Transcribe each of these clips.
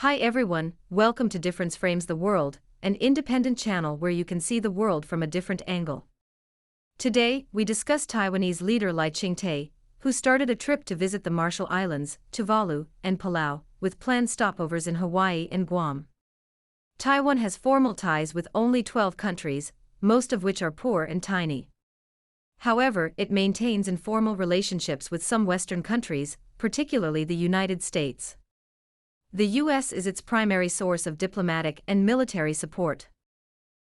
Hi everyone, welcome to Difference Frames the World, an independent channel where you can see the world from a different angle. Today, we discuss Taiwanese leader Ching-te, who started a trip to visit the Marshall Islands, Tuvalu, and Palau, with planned stopovers in Hawaii and Guam. Taiwan has formal ties with only 12 countries, most of which are poor and tiny. However, it maintains informal relationships with some Western countries, particularly the United States. The U.S. is its primary source of diplomatic and military support.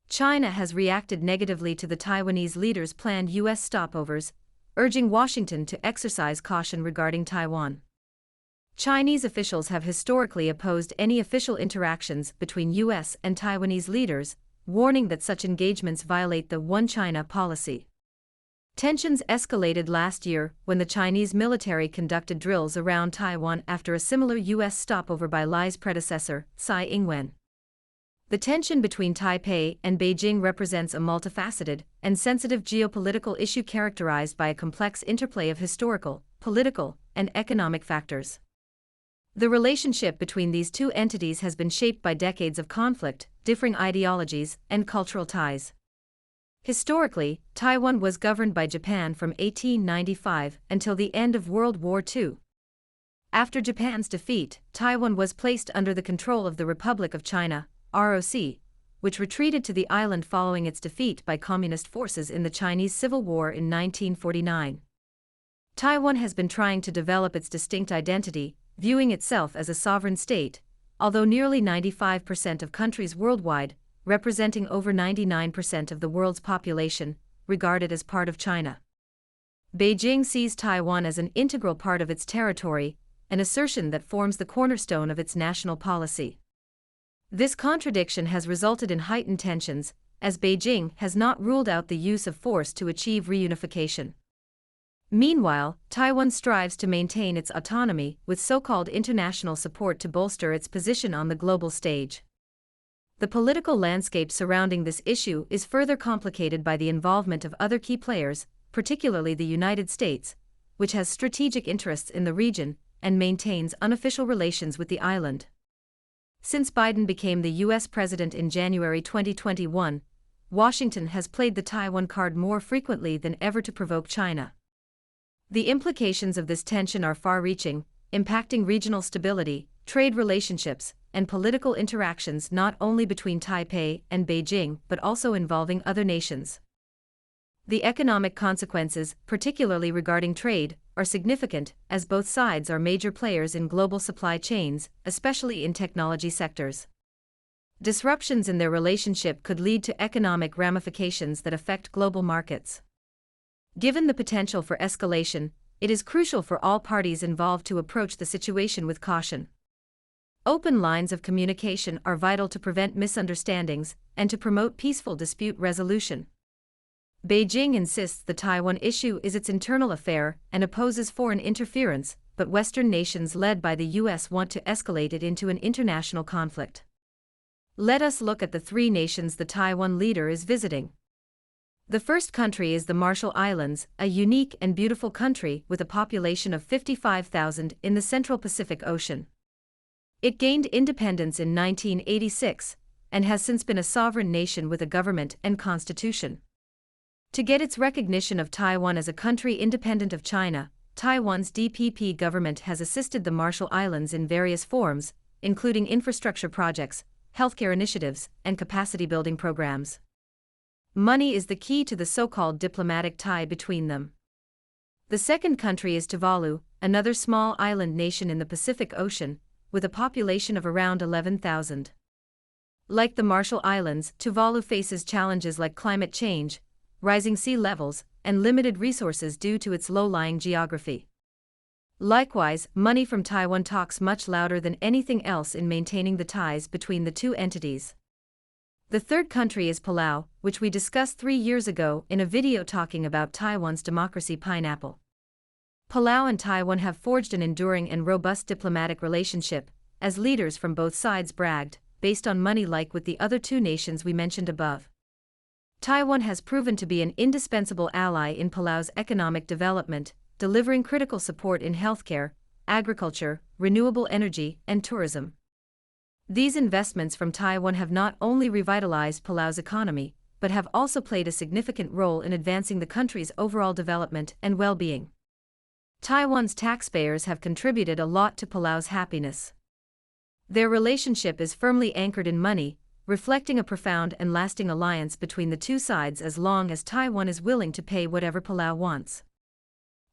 China has reacted negatively to the Taiwanese leader's planned U.S. stopovers, urging Washington to exercise caution regarding Taiwan. Chinese officials have historically opposed any official interactions between U.S. and Taiwanese leaders, warning that such engagements violate the One China policy. Tensions escalated last year when the Chinese military conducted drills around Taiwan after a similar U.S. stopover by Li's predecessor, Tsai Ing-wen. The tension between Taipei and Beijing represents a multifaceted and sensitive geopolitical issue characterized by a complex interplay of historical, political, and economic factors. The relationship between these two entities has been shaped by decades of conflict, differing ideologies, and cultural ties. Historically, Taiwan was governed by Japan from 1895 until the end of World War II. After Japan's defeat, Taiwan was placed under the control of the Republic of China, ROC, which retreated to the island following its defeat by communist forces in the Chinese Civil War in 1949. Taiwan has been trying to develop its distinct identity, viewing itself as a sovereign state, although nearly 95% of countries worldwide, representing over 99% of the world's population, regarded as part of China. Beijing sees Taiwan as an integral part of its territory, an assertion that forms the cornerstone of its national policy. This contradiction has resulted in heightened tensions, as Beijing has not ruled out the use of force to achieve reunification. Meanwhile, Taiwan strives to maintain its autonomy with so-called international support to bolster its position on the global stage. The political landscape surrounding this issue is further complicated by the involvement of other key players, particularly the United States, which has strategic interests in the region and maintains unofficial relations with the island. Since Biden became the U.S. president in January 2021, Washington has played the Taiwan card more frequently than ever to provoke China. The implications of this tension are far-reaching, impacting regional stability, trade relationships, and political interactions not only between Taipei and Beijing but also involving other nations. The economic consequences, particularly regarding trade, are significant, as both sides are major players in global supply chains, especially in technology sectors. Disruptions in their relationship could lead to economic ramifications that affect global markets. Given the potential for escalation, it is crucial for all parties involved to approach the situation with caution. Open lines of communication are vital to prevent misunderstandings and to promote peaceful dispute resolution. Beijing insists the Taiwan issue is its internal affair and opposes foreign interference, but Western nations led by the U.S. want to escalate it into an international conflict. Let us look at the three nations the Taiwan leader is visiting. The first country is the Marshall Islands, a unique and beautiful country with a population of 55,000 in the Central Pacific Ocean. It gained independence in 1986 and has since been a sovereign nation with a government and constitution. To get its recognition of Taiwan as a country independent of China, Taiwan's DPP government has assisted the Marshall Islands in various forms, including infrastructure projects, healthcare initiatives, and capacity-building programs. Money is the key to the so-called diplomatic tie between them. The second country is Tuvalu, another small island nation in the Pacific Ocean, with a population of around 11,000. Like the Marshall Islands, Tuvalu faces challenges like climate change, rising sea levels, and limited resources due to its low-lying geography. Likewise, money from Taiwan talks much louder than anything else in maintaining the ties between the two entities. The third country is Palau, which we discussed 3 years ago in a video talking about Taiwan's democracy pineapple. Palau and Taiwan have forged an enduring and robust diplomatic relationship, as leaders from both sides bragged, based on money like with the other two nations we mentioned above. Taiwan has proven to be an indispensable ally in Palau's economic development, delivering critical support in healthcare, agriculture, renewable energy, and tourism. These investments from Taiwan have not only revitalized Palau's economy, but have also played a significant role in advancing the country's overall development and well-being. Taiwan's taxpayers have contributed a lot to Palau's happiness. Their relationship is firmly anchored in money, reflecting a profound and lasting alliance between the two sides as long as Taiwan is willing to pay whatever Palau wants.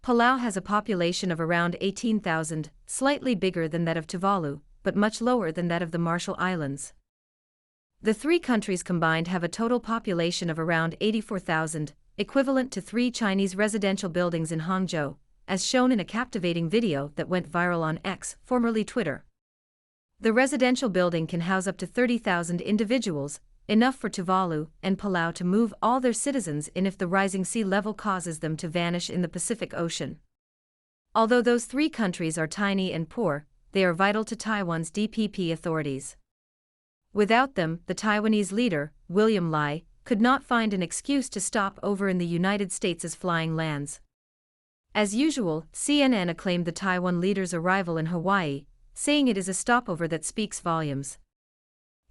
Palau has a population of around 18,000, slightly bigger than that of Tuvalu, but much lower than that of the Marshall Islands. The three countries combined have a total population of around 84,000, equivalent to 3 Chinese residential buildings in Hangzhou, as shown in a captivating video that went viral on X, formerly Twitter. The residential building can house up to 30,000 individuals, enough for Tuvalu and Palau to move all their citizens in if the rising sea level causes them to vanish in the Pacific Ocean. Although those three countries are tiny and poor, they are vital to Taiwan's DPP authorities. Without them, the Taiwanese leader, William Lai, could not find an excuse to stop over in the United States' flying lands. As usual, CNN acclaimed the Taiwan leader's arrival in Hawaii, saying it is a stopover that speaks volumes.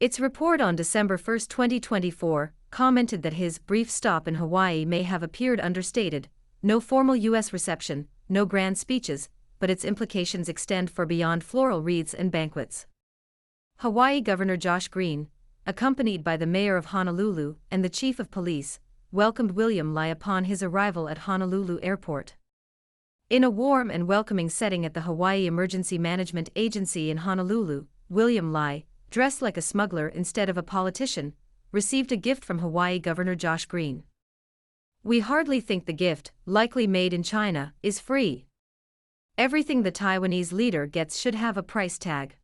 Its report on December 1, 2024, commented that his brief stop in Hawaii may have appeared understated, no formal U.S. reception, no grand speeches, but its implications extend far beyond floral wreaths and banquets. Hawaii Governor Josh Green, accompanied by the mayor of Honolulu and the chief of police, welcomed William Lai upon his arrival at Honolulu Airport. In a warm and welcoming setting at the Hawaii Emergency Management Agency in Honolulu, William Lai, dressed like a smuggler instead of a politician, received a gift from Hawaii Governor Josh Green. We hardly think the gift, likely made in China, is free. Everything the Taiwanese leader gets should have a price tag.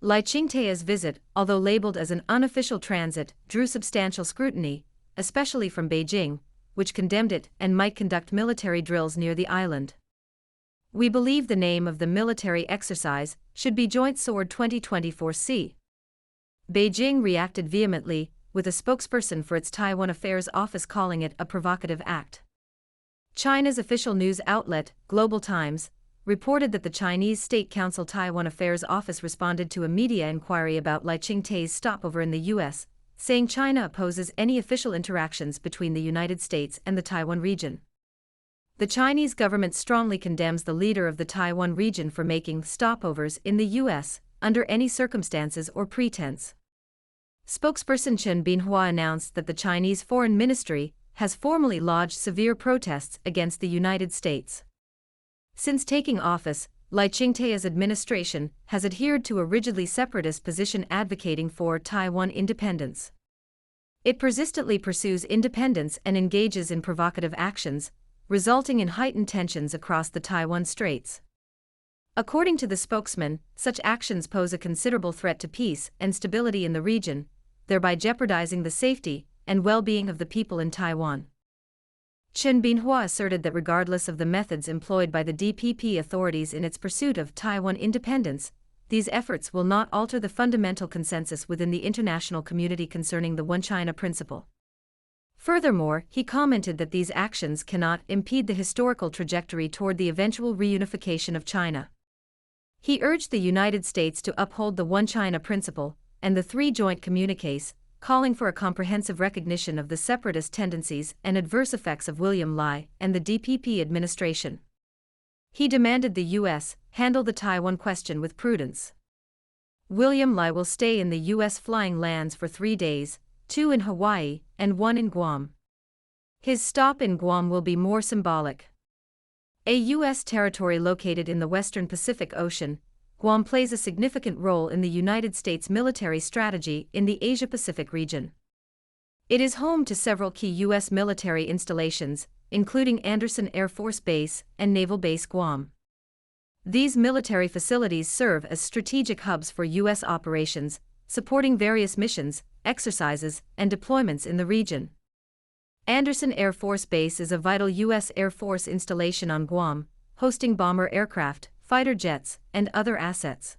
Lai Ching-teh's visit, although labeled as an unofficial transit, drew substantial scrutiny, especially from Beijing, which condemned it and might conduct military drills near the island. We believe the name of the military exercise should be Joint Sword 2024C. Beijing reacted vehemently, with a spokesperson for its Taiwan Affairs Office calling it a provocative act. China's official news outlet, Global Times, reported that the Chinese State Council Taiwan Affairs Office responded to a media inquiry about Lai Ching-teh's stopover in the U.S., saying China opposes any official interactions between the United States and the Taiwan region. The Chinese government strongly condemns the leader of the Taiwan region for making stopovers in the U.S., under any circumstances or pretense. Spokesperson Chen Binhua announced that the Chinese Foreign Ministry has formally lodged severe protests against the United States. Since taking office, Lai Ching-teh's administration has adhered to a rigidly separatist position advocating for Taiwan independence. It persistently pursues independence and engages in provocative actions, resulting in heightened tensions across the Taiwan Straits. According to the spokesman, such actions pose a considerable threat to peace and stability in the region, thereby jeopardizing the safety and well-being of the people in Taiwan. Chen Binhua asserted that regardless of the methods employed by the DPP authorities in its pursuit of Taiwan independence, these efforts will not alter the fundamental consensus within the international community concerning the One China principle. Furthermore, he commented that these actions cannot impede the historical trajectory toward the eventual reunification of China. He urged the United States to uphold the One China principle and the 3 joint communiques, calling for a comprehensive recognition of the separatist tendencies and adverse effects of William Lai and the DPP administration. He demanded the U.S. handle the Taiwan question with prudence. William Lai will stay in the U.S. flying lands for 3 days, 2 in Hawaii and 1 in Guam. His stop in Guam will be more symbolic. A U.S. territory located in the western Pacific Ocean, Guam plays a significant role in the United States military strategy in the Asia-Pacific region. It is home to several key U.S. military installations, including Andersen Air Force Base and Naval Base Guam. These military facilities serve as strategic hubs for U.S. operations, supporting various missions, exercises, and deployments in the region. Andersen Air Force Base is a vital U.S. Air Force installation on Guam, hosting bomber aircraft, fighter jets, and other assets.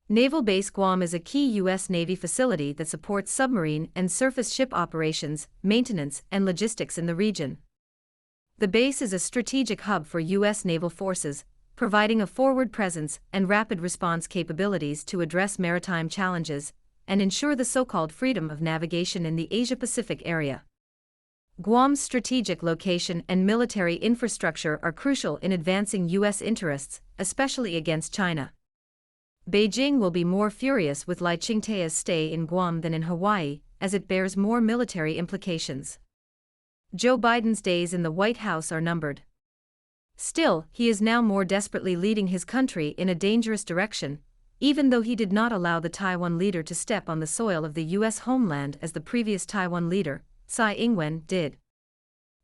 Naval Base Guam is a key U.S. Navy facility that supports submarine and surface ship operations, maintenance, and logistics in the region. The base is a strategic hub for U.S. naval forces, providing a forward presence and rapid response capabilities to address maritime challenges and ensure the so-called freedom of navigation in the Asia-Pacific area. Guam's strategic location and military infrastructure are crucial in advancing U.S. interests, especially against China. Beijing will be more furious with Ching-teh's stay in Guam than in Hawaii, as it bears more military implications. Joe Biden's days in the White House are numbered. Still, he is now more desperately leading his country in a dangerous direction, even though he did not allow the Taiwan leader to step on the soil of the U.S. homeland as the previous Taiwan leader, Tsai Ing-wen, did.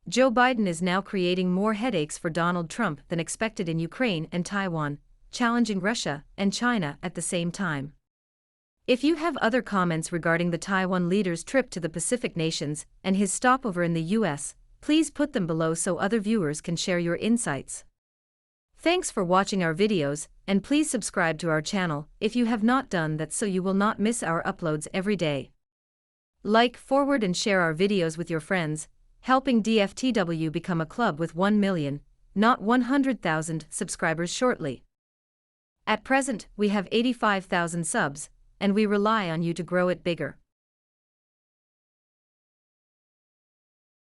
Joe Biden is now creating more headaches for Donald Trump than expected in Ukraine and Taiwan, challenging Russia and China at the same time. If you have other comments regarding the Taiwan leader's trip to the Pacific nations and his stopover in the U.S., please put them below so other viewers can share your insights. Thanks for watching our videos, and please subscribe to our channel if you have not done that so you will not miss our uploads every day. Like, forward and share our videos with your friends, helping DFTW become a club with 1 million, not 100,000 subscribers shortly. At present, we have 85,000 subs, and we rely on you to grow it bigger.